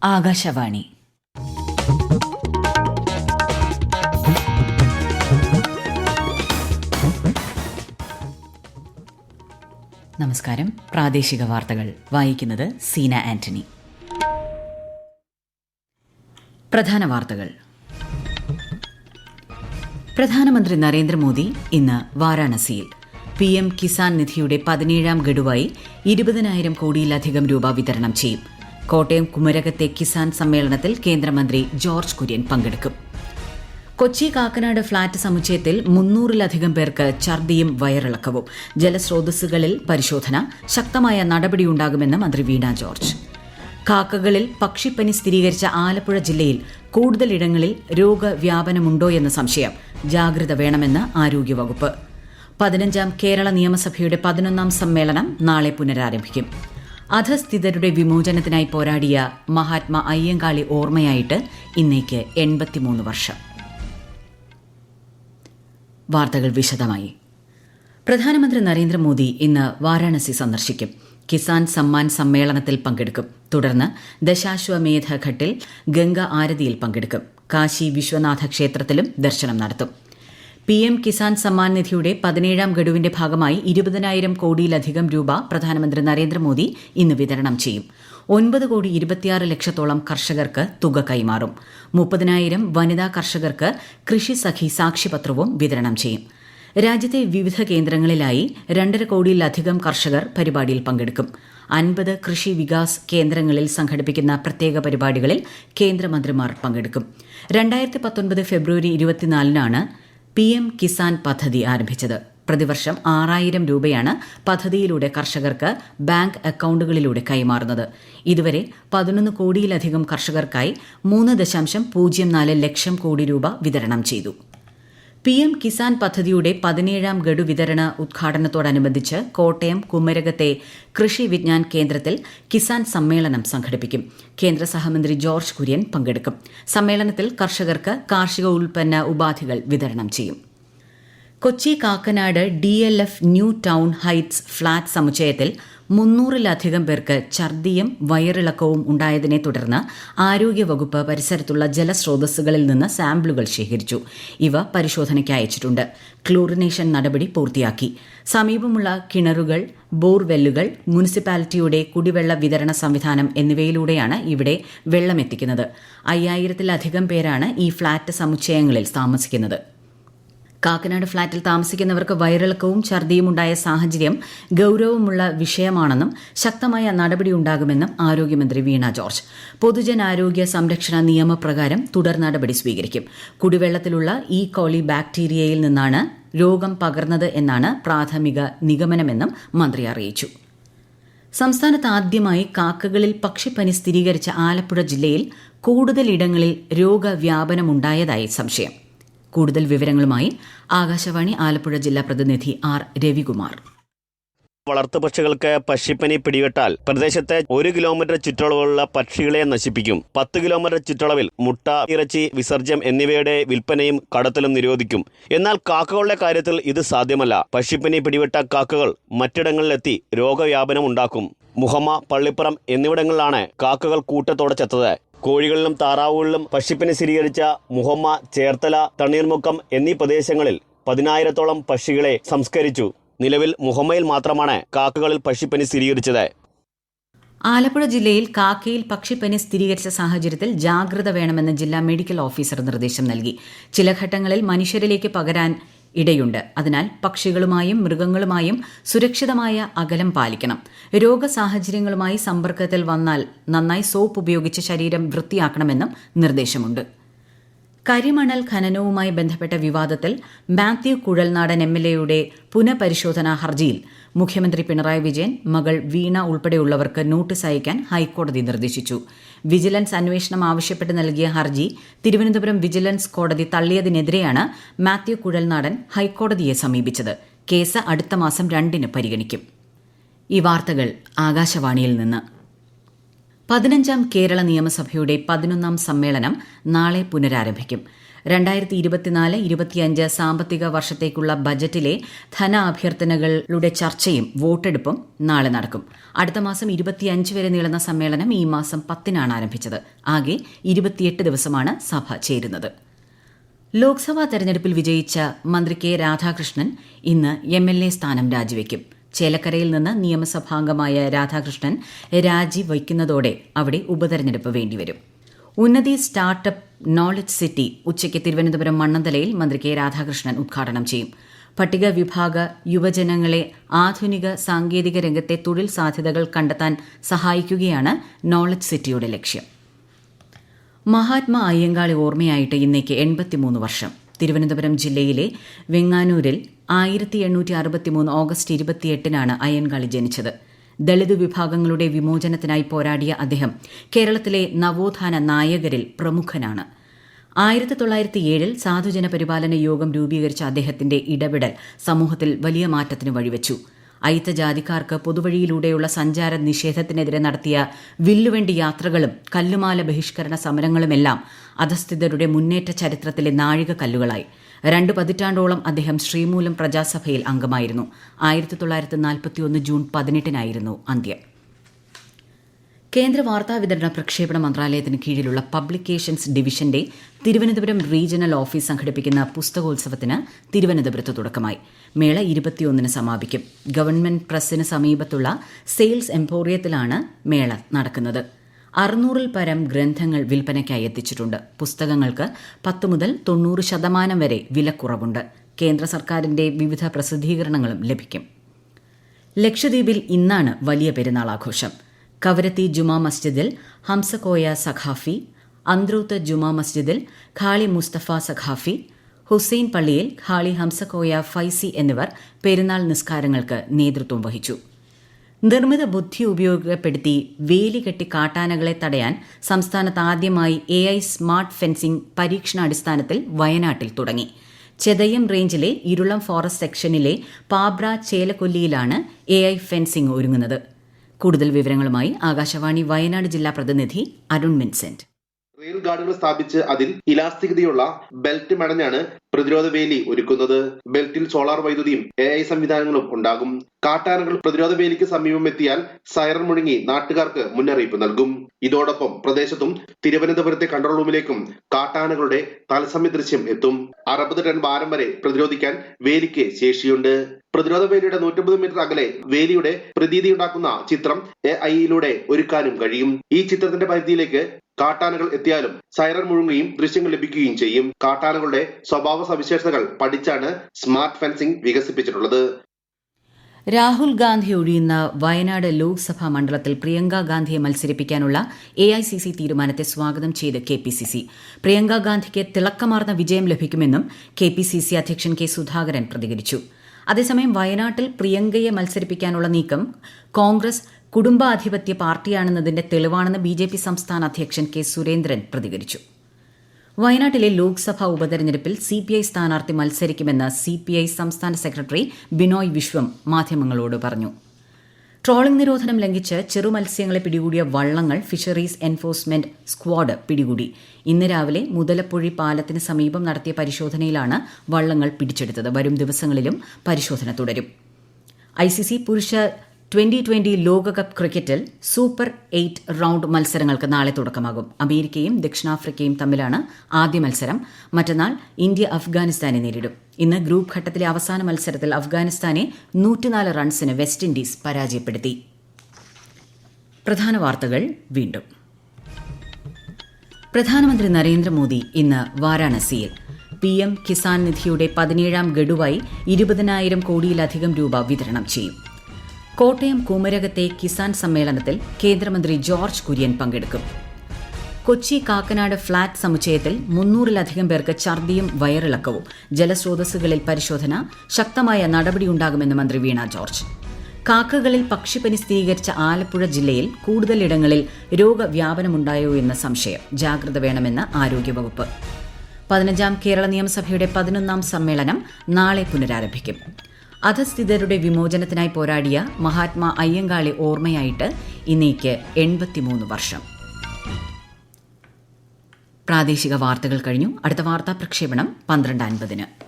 ആകാശവാണി. നമസ്കാരം. പ്രാദേശിക വാർത്തകൾ വായിക്കുന്നത് സീന ആന്റണി. പ്രധാന വാർത്തകൾ. പ്രധാനമന്ത്രി നരേന്ദ്രമോദി ഇന്ന് വാരാണസിയിൽ PM കിസാൻ നിധിയുടെ 17ാം ഗഡുവായി 20,000 കോടിയിലധികം രൂപ വിതരണം ചെയ്യും. കോട്ടയം കുമരകത്തെ കിസാൻ സമ്മേളനത്തിൽ കേന്ദ്രമന്ത്രി ജോർജ് കുര്യൻ പങ്കെടുക്കും. കൊച്ചി കാക്കനാട് ഫ്ളാറ്റ് സമുച്ചയത്തിൽ 300-ലധികം പേർക്ക് ഛർദിയും വയറിളക്കവും. ജലസ്രോതസ്സുകളിൽ പരിശോധന. ശക്തമായ നടപടിയുണ്ടാകുമെന്ന് മന്ത്രി വീണ ജോർജ്. കാക്കകളിൽ പക്ഷിപ്പനി സ്ഥിരീകരിച്ച ആലപ്പുഴ ജില്ലയിൽ കൂടുതലിടങ്ങളിൽ രോഗവ്യാപനമുണ്ടോയെന്ന സംശയം. ജാഗ്രത വേണമെന്ന് ആരോഗ്യവകുപ്പ്. 15ാം കേരള നിയമസഭയുടെ 11ാം സമ്മേളനം നാളെ പുനരാരംഭിക്കും. അധസ്ഥിതരുടെ വിമോചനത്തിനായി പോരാടിയ മഹാത്മാ അയ്യങ്കാളി ഓർമ്മയായിട്ട് ഇന്നേക്ക് 83 വർഷം. വാർത്തകൾ വിശദമായി. പ്രധാനമന്ത്രി നരേന്ദ്രമോദി ഇന്ന് വാരാണസി സന്ദർശിക്കും. കിസാൻ സമ്മാൻ സമ്മേളനത്തിൽ പങ്കെടുക്കും. തുടർന്ന് ദശാശ്വമേധ ഘട്ടിൽ ഗംഗ ആരതിയിൽ പങ്കെടുക്കും. കാശി വിശ്വനാഥ ക്ഷേത്രത്തിലും ദർശനം നടത്തും. PM കിസാൻ സമ്മാൻ നിധിയുടെ 17ാം ഗഡുവിന്റെ ഭാഗമായി 20,000 കോടിയിലധികം രൂപ പ്രധാനമന്ത്രി നരേന്ദ്രമോദി ഇന്ന് വിതരണം ചെയ്യും. 9,26,00,000-ഓളം കർഷകർക്ക് തുക കൈമാറും. 30,000 വനിതാ കർഷകർക്ക് കൃഷി സഖി സാക്ഷ്യപത്രവും വിതരണം ചെയ്യും. രാജ്യത്തെ വിവിധ കേന്ദ്രങ്ങളിലായി 2.5 കോടിയിലധികം കർഷകർ പരിപാടിയിൽ പങ്കെടുക്കും. 50 കൃഷി വികാസ് കേന്ദ്രങ്ങളിൽ സംഘടിപ്പിക്കുന്ന പ്രത്യേക പരിപാടികളിൽ കേന്ദ്രമന്ത്രിമാർ പങ്കെടുക്കും. 2019 ഫെബ്രുവരി 24-നാണ് PM കിസാൻ പദ്ധതി ആരംഭിച്ചത്. പ്രതിവർഷം 6,000 രൂപയാണ് പദ്ധതിയിലൂടെ കർഷകർക്ക് ബാങ്ക് അക്കൌണ്ടുകളിലൂടെ കൈമാറുന്നത്. ഇതുവരെ 11 കോടിയിലധികം കർഷകർക്കായി 3.04 ലക്ഷം കോടി രൂപ വിതരണം ചെയ്തു. PM കിസാൻ പദ്ധതിയുടെ 17ാം ഗഡു വിതരണ ഉദ്ഘാടനത്തോടനുബന്ധിച്ച് കോട്ടയം കുമരകത്തെ കൃഷി വിജ്ഞാൻ കേന്ദ്രത്തിൽ കിസാൻ സമ്മേളനം സംഘടിപ്പിക്കും. കേന്ദ്ര സഹമന്ത്രി ജോർജ് കുര്യൻ പങ്കെടുക്കും. സമ്മേളനത്തിൽ കർഷകർക്ക് കാർഷിക ഉൽപ്പന്ന ഉപാധികൾ വിതരണം ചെയ്യും. Kochi Kakkanad DLF new town heights flat സമുച്ചയത്തിൽ 300-ലധികം പേർക്ക് ഛർദിയും വയറിളക്കവും ഉണ്ടായതിനെ തുടർന്ന് ആരോഗ്യവകുപ്പ് പരിസരത്തുള്ള ജലസ്രോതസ്സുകളിൽ നിന്ന് സാമ്പിളുകൾ ശേഖരിച്ചു. ഇവ പരിശോധനയ്ക്ക് അയച്ചിട്ടുണ്ട്. ക്ലോറിനേഷൻ നടപടി പൂർത്തിയാക്കി. സമീപമുള്ള കിണറുകൾ, ബോർവെല്ലുകൾ, മുനിസിപ്പാലിറ്റിയുടെ കുടിവെള്ള വിതരണ സംവിധാനം എന്നിവയിലൂടെയാണ് ഇവിടെ വെള്ളമെത്തിക്കുന്നത്. 5,000-ലധികം പേരാണ് ഈ ഫ്ളാറ്റ് സമുച്ചയങ്ങളിൽ താമസിക്കുന്നത്. കാക്കനാട് ഫ്ളാറ്റിൽ താമസിക്കുന്നവർക്ക് വയറിളക്കവും ഛർദിയും ഉണ്ടായ സാഹചര്യം ഗൌരവമുള്ള വിഷയമാണെന്നും ശക്തമായ നടപടിയുണ്ടാകുമെന്നും ആരോഗ്യമന്ത്രി വീണ ജോർജ്. പൊതുജനാരോഗ്യ സംരക്ഷണ നിയമപ്രകാരം തുടർ നടപടി സ്വീകരിക്കും. കുടിവെള്ളത്തിലുള്ള E. coli ബാക്ടീരിയയിൽ നിന്നാണ് രോഗം പകർന്നത് എന്നാണ് പ്രാഥമിക നിഗമനമെന്നും മന്ത്രി അറിയിച്ചു. സംസ്ഥാനത്ത് ആദ്യമായി കാക്കകളിൽ പക്ഷിപ്പനി സ്ഥിരീകരിച്ച ആലപ്പുഴ ജില്ലയിൽ കൂടുതലിടങ്ങളിൽ രോഗവ്യാപനമുണ്ടായതായി സംശയം. കൂടുതൽ വിവരങ്ങളുമായി ആകാശവാണി ആലപ്പുഴ ജില്ലാ പ്രതിനിധി R. രവികുമാർ. വളർത്തുപക്ഷികൾക്ക് പക്ഷിപ്പനി പിടിപെട്ടാൽ പ്രദേശത്തെ 1 കിലോമീറ്റർ ചുറ്റളവിലുള്ള പക്ഷികളെ നശിപ്പിക്കും. 10 കിലോമീറ്റർ ചുറ്റളവിൽ മുട്ട, ഇറച്ചി, വിസർജ്യം എന്നിവയുടെ വിൽപ്പനയും കടത്തലും നിരോധിക്കും. എന്നാൽ കാക്കകളുടെ കാര്യത്തിൽ ഇത് സാധ്യമല്ല. പക്ഷിപ്പനി പിടിപെട്ട കാക്കകൾ മറ്റിടങ്ങളിലെത്തി രോഗവ്യാപനം ഉണ്ടാക്കും. മുഹമ്മ, പള്ളിപ്പുറം എന്നിവിടങ്ങളിലാണ് കാക്കകൾ കൂട്ടത്തോടെ ചത്തത്. കോഴികളിലും താറാവുകളിലും പക്ഷിപ്പനി സ്ഥിരീകരിച്ച മുഹമ്മ, ചേർത്തല, തണ്ണീർമുക്കം എന്നീ പ്രദേശങ്ങളിൽ 10,000-ഓളം പക്ഷികളെ സംസ്കരിച്ചു. നിലവിൽ മുഹമ്മയിൽ മാത്രമാണ് കാക്കകളിൽ പക്ഷിപ്പനി സ്ഥിരീകരിച്ചത്. ആലപ്പുഴ ജില്ലയിൽ കാക്കയിൽ പക്ഷിപ്പനി സ്ഥിരീകരിച്ച സാഹചര്യത്തിൽ ജാഗ്രത വേണമെന്ന് ജില്ലാ മെഡിക്കൽ ഓഫീസർ നിർദ്ദേശം നൽകി. ചില ഘട്ടങ്ങളിൽ മനുഷ്യരിലേക്ക് പകരാൻ ഇടയുണ്ട്. അതിനാൽ പക്ഷികളുമായും മൃഗങ്ങളുമായും സുരക്ഷിതമായ അകലം പാലിക്കണം. രോഗസാഹചര്യങ്ങളുമായി സമ്പർക്കത്തിൽ വന്നാൽ നന്നായി സോപ്പ് ഉപയോഗിച്ച് ശരീരം വൃത്തിയാക്കണമെന്നും നിർദ്ദേശമുണ്ട്. കരിമണൽ ഖനനവുമായി ബന്ധപ്പെട്ട വിവാദത്തിൽ മാത്യു കുഴൽനാടൻ MLAയുടെ പുനഃപരിശോധനാ ഹർജിയിൽ മുഖ്യമന്ത്രി പിണറായി വിജയൻ, മകൾ വീണ ഉൾപ്പെടെയുള്ളവർക്ക് നോട്ടീസ് അയക്കാൻ ഹൈക്കോടതി നിർദ്ദേശിച്ചു. വിജിലൻസ് അന്വേഷണം ആവശ്യപ്പെട്ട് നൽകിയ ഹർജി തിരുവനന്തപുരം വിജിലൻസ് കോടതി തള്ളിയതിനെതിരെയാണ് മാത്യു കുഴൽനാടൻ ഹൈക്കോടതിയെ സമീപിച്ചത്. കേസ് അടുത്ത മാസം 2-ന് പരിഗണിക്കും. ഈ വാർത്തകൾ ആകാശവാണിയിൽ നിന്ന്. 15ാം കേരള നിയമസഭയുടെ 11ാം സമ്മേളനം നാളെ പുനരാരംഭിക്കും. 2024-25 സാമ്പത്തിക വർഷത്തേക്കുള്ള ബജറ്റിലെ ധനാഭ്യർത്ഥനകളുടെ ചർച്ചയും വോട്ടെടുപ്പും നാളെ നടക്കും. അടുത്ത മാസം 25 വരെ നീളുന്ന സമ്മേളനം ഈ മാസം 10-നാണ് ആരംഭിച്ചത്. ആകെ 28 ദിവസമാണ് സഭ ചേരുന്നത്. ലോക്സഭാ തെരഞ്ഞെടുപ്പിൽ വിജയിച്ച മന്ത്രി കെ രാധാകൃഷ്ണൻ ഇന്ന് MLA സ്ഥാനം രാജിവെക്കും. ചേലക്കരയിൽ നിന്ന് നിയമസഭാംഗമായ രാധാകൃഷ്ണൻ രാജിവയ്ക്കുന്നതോടെ അവിടെ ഉപതെരഞ്ഞെടുപ്പ് വേണ്ടിവരും. ഉന്നതി സ്റ്റാർട്ടപ്പ് നോളജ് സിറ്റി ഉച്ചയ്ക്ക് തിരുവനന്തപുരം മണ്ണന്തലയിൽ മന്ത്രി കെ രാധാകൃഷ്ണൻ ഉദ്ഘാടനം ചെയ്യും. പട്ടിക വിഭാഗ യുവജനങ്ങളെ ആധുനിക സാങ്കേതിക രംഗത്തെ തൊഴിൽ സാധ്യതകൾ കണ്ടെത്താൻ സഹായിക്കുകയാണ് നോളജ് സിറ്റിയുടെ ലക്ഷ്യം. മഹാത്മാ അയ്യങ്കാളി ഓർമ്മയായിട്ട് ഇന്നേക്ക് 83 വർഷം. തിരുവനന്തപുരം ജില്ലയിലെ വെങ്ങാനൂരിൽ 1863 ഓഗസ്റ്റ് 28-നാണ് അയ്യൻകാളി ജനിച്ചത്. ദളിത് വിഭാഗങ്ങളുടെ വിമോചനത്തിനായി പോരാടിയ അദ്ദേഹം കേരളത്തിലെ നവോത്ഥാന നായകരിൽ പ്രമുഖനാണ്. 1907 സാധുജന പരിപാലന യോഗം രൂപീകരിച്ച അദ്ദേഹത്തിന്റെ ഇടപെടൽ സമൂഹത്തിൽ വലിയ മാറ്റത്തിന് വഴിവെച്ചു. അയിത്ത ജാതിക്കാർക്ക് പൊതുവഴിയിലൂടെയുള്ള സഞ്ചാര നിഷേധത്തിനെതിരെ നടത്തിയ വില്ലുവണ്ടി യാത്രകളും കല്ലുമാല ബഹിഷ്കരണ സമരങ്ങളുമെല്ലാം അധസ്ഥിതരുടെ മുന്നേറ്റ ചരിത്രത്തിലെ നാഴികക്കല്ലുകളായി. 2 പതിറ്റാണ്ടോളം അദ്ദേഹം ശ്രീമൂലം പ്രജാസഭയിൽ അംഗമായിരുന്നു. 1941 ജൂൺ 18-നായിരുന്നു അന്ത്യം. കേന്ദ്ര വാർത്താവിതരണ പ്രക്ഷേപണ മന്ത്രാലയത്തിന് കീഴിലുള്ള പബ്ലിക്കേഷൻസ് ഡിവിഷന്റെ തിരുവനന്തപുരം റീജിയണൽ ഓഫീസ് സംഘടിപ്പിക്കുന്ന പുസ്തകോത്സവത്തിന് തിരുവനന്തപുരത്ത് തുടക്കമായി. മേള 21-ന് സമാപിക്കും. ഗവൺമെന്റ് പ്രസ്സിന് സമീപത്തുള്ള സെയിൽസ് എംപോറിയത്തിലാണ് മേള നടക്കുന്നത്. 600-ൽ പരം ഗ്രന്ഥങ്ങൾ വിൽപ്പനയ്ക്കായി എത്തിച്ചിട്ടുണ്ട്. പുസ്തകങ്ങൾക്ക് 10 മുതൽ 90% വരെ വിലക്കുറവുണ്ട്. കേന്ദ്ര സർക്കാരിന്റെ വിവിധ പ്രസിദ്ധീകരണങ്ങളും ലഭിക്കും. ലക്ഷദ്വീപിൽ ഇന്നാണ് വലിയ പെരുന്നാൾ ആഘോഷം. കവരത്തി ജുമാ മസ്ജിദിൽ ഹംസകോയ സഖാഫി, അന്ത്രൂത്ത് ജുമാ മസ്ജിദിൽ ഖാളി മുസ്തഫ സഖാഫി, ഹുസൈൻ പള്ളിയിൽ ഖാളി ഹംസകോയ ഫൈസി എന്നിവർ പെരുന്നാൾ നിസ്കാരങ്ങൾക്ക് നേതൃത്വം വഹിച്ചു. നിർമ്മിത ബുദ്ധി ഉപയോഗപ്പെടുത്തി വേലി കെട്ടി കാട്ടാനകളെ തടയാൻ സംസ്ഥാനത്ത് ആദ്യമായി AI സ്മാർട്ട് ഫെൻസിംഗ് പരീക്ഷണാടിസ്ഥാനത്തിൽ വയനാട്ടിൽ തുടങ്ങി. ചെതയം റേഞ്ചിലെ ഇരുളം ഫോറസ്റ്റ് സെക്ഷനിലെ പാബ്ര ചേലക്കൊല്ലിയിലാണ് AI ഫെൻസിംഗ് ഒരുങ്ങുന്നത്. കൂടുതൽ വിവരങ്ങളുമായി ആകാശവാണി വയനാട് ജില്ലാ പ്രതിനിധി അരുൺ വിൻസെന്റ്. റെയിൽ ഗാർഡുകൾ സ്ഥാപിച്ച് അതിൽ ഇലാസ്തികതയുള്ള ബെൽറ്റ് മെടഞ്ഞാണ് പ്രതിരോധ വേലി ഒരുക്കുന്നത്. ബെൽറ്റിൽ സോളാർ വൈദ്യുതിയും AI സംവിധാനങ്ങളും ഉണ്ടാകും. കാട്ടാനകൾ പ്രതിരോധ വേലിക്ക് സമീപം എത്തിയാൽ സൈറൺ മുഴങ്ങി നാട്ടുകാർക്ക് മുന്നറിയിപ്പ് നൽകും. ഇതോടൊപ്പം പ്രദേശത്തും തിരുവനന്തപുരത്തെ കൺട്രോൾ റൂമിലേക്കും കാട്ടാനകളുടെ തത്സമയ ദൃശ്യം എത്തും. 60 ടൺ ഭാരം വരെ പ്രതിരോധിക്കാൻ വേലിക്ക് ശേഷിയുണ്ട്. പ്രതിരോധ വേലിയുടെ 150 മീറ്റർ അകലെ വേലിയുടെ പ്രതീതിയുണ്ടാക്കുന്ന ചിത്രം AI-യിലൂടെ ഒരുക്കാനും കഴിയും. ഈ ചിത്രത്തിന്റെ പരിധിയിലേക്ക് കാട്ടാനകൾ എത്തിയാലും സൈറൺ മുഴങ്ങുകയും ദൃശ്യങ്ങൾ ലഭിക്കുകയും ചെയ്യും. കാട്ടാനകളുടെ സ്വഭാവ സവിശേഷതകൾ പഠിച്ചാണ് സ്മാർട്ട് ഫെൻസിംഗ് വികസിപ്പിച്ചിട്ടുള്ളത്. രാഹുൽ ഗാന്ധി ഒഴിയുന്ന വയനാട് ലോക്സഭാ മണ്ഡലത്തിൽ പ്രിയങ്ക ഗാന്ധിയെ മത്സരിപ്പിക്കാനുള്ള AICC തീരുമാനത്തെ സ്വാഗതം ചെയ്ത് KPCC. പ്രിയങ്ക ഗാന്ധിക്ക് തിളക്കമാർന്ന വിജയം ലഭിക്കുമെന്നും KPCC അധ്യക്ഷൻ കെ സുധാകരൻ പ്രതികരിച്ചു. അതേസമയം വയനാട്ടിൽ പ്രിയങ്കയെ മത്സരിപ്പിക്കാനുള്ള നീക്കം കോൺഗ്രസ് കുടുംബാധിപത്യ പാർട്ടിയാണെന്നതിന്റെ തെളിവാണെന്ന് BJP സംസ്ഥാന അധ്യക്ഷൻ കെ സുരേന്ദ്രൻ പ്രതികരിച്ചു. വയനാട്ടിലെ ലോക്സഭാ ഉപതെരഞ്ഞെടുപ്പിൽ CPI സ്ഥാനാർത്ഥി മത്സരിക്കുമെന്ന് CPI സംസ്ഥാന സെക്രട്ടറി ബിനോയ് വിശ്വം മാധ്യമങ്ങളോട് പറഞ്ഞു. ട്രോളിംഗ് നിരോധനം ലംഘിച്ച് ചെറുമത്സ്യങ്ങളെ പിടികൂടിയ വള്ളങ്ങൾ ഫിഷറീസ് എൻഫോഴ്സ്മെന്റ് സ്ക്വാഡ് പിടികൂടി. ഇന്ന് രാവിലെ മുതലപ്പൊഴി പാലത്തിന് സമീപം നടത്തിയ പരിശോധനയിലാണ് വള്ളങ്ങൾ പിടിച്ചെടുത്തത്. വരും ദിവസങ്ങളിലും പരിശോധന തുടരും. ICC പുരുഷ 2020 ലോകകപ്പ് ക്രിക്കറ്റിൽ സൂപ്പർ 8 റൌണ്ട് മത്സരങ്ങൾക്ക് നാളെ തുടക്കമാകും. അമേരിക്കയും ദക്ഷിണാഫ്രിക്കയും തമ്മിലാണ് ആദ്യ മത്സരം. മറ്റന്നാൾ ഇന്ത്യ അഫ്ഗാനിസ്ഥാനെ നേരിടും. ഇന്ന് ഗ്രൂപ്പ് ഘട്ടത്തിലെ അവസാന മത്സരത്തിൽ അഫ്ഗാനിസ്ഥാനെ 104 റൺസിന് വെസ്റ്റ് ഇൻഡീസ് പരാജയപ്പെടുത്തി. പ്രധാന വാർത്തകൾ വീണ്ടും. പ്രധാനമന്ത്രി നരേന്ദ്രമോദി ഇന്ന് വാരാണസിയിൽ PM കിസാൻ നിധിയുടെ 17ാം ഗഡുവായി 20,000 കോടിയിലധികം രൂപ വിതരണം ചെയ്യും. കോട്ടയം കുമരകത്തെ കിസാൻ സമ്മേളനത്തിൽ കേന്ദ്രമന്ത്രി ജോർജ് കുര്യൻ പങ്കെടുക്കും. കൊച്ചി കാക്കനാട് ഫ്ളാറ്റ് സമുച്ചയത്തിൽ 300-ലധികം പേർക്ക് ഛർദിയും വയറിളക്കവും. ജലസ്രോതസ്സുകളിൽ പരിശോധന. ശക്തമായ നടപടിയുണ്ടാകുമെന്ന് മന്ത്രി വീണ ജോർജ്. കാക്കകളിൽ പക്ഷിപ്പനി സ്ഥിരീകരിച്ച ആലപ്പുഴ ജില്ലയിൽ കൂടുതലിടങ്ങളിൽ രോഗവ്യാപനമുണ്ടായോ എന്ന സംശയം. ജാഗ്രത വേണമെന്ന് ആരോഗ്യവകുപ്പ്. 15ാം കേരള നിയമസഭയുടെ 11ാം സമ്മേളനം നാളെ പുനരാരംഭിക്കും. അധസ്ഥിതരുടെ വിമോചനത്തിനായി പോരാടിയ മഹാത്മാ അയ്യങ്കാളി ഓർമ്മയായിട്ട് ഇന്നേക്ക് 83 വർഷം. പ്രാദേശിക വാർത്തകൾ കഴിഞ്ഞു. അടുത്ത വാർത്താ പ്രക്ഷേപണം 12:50.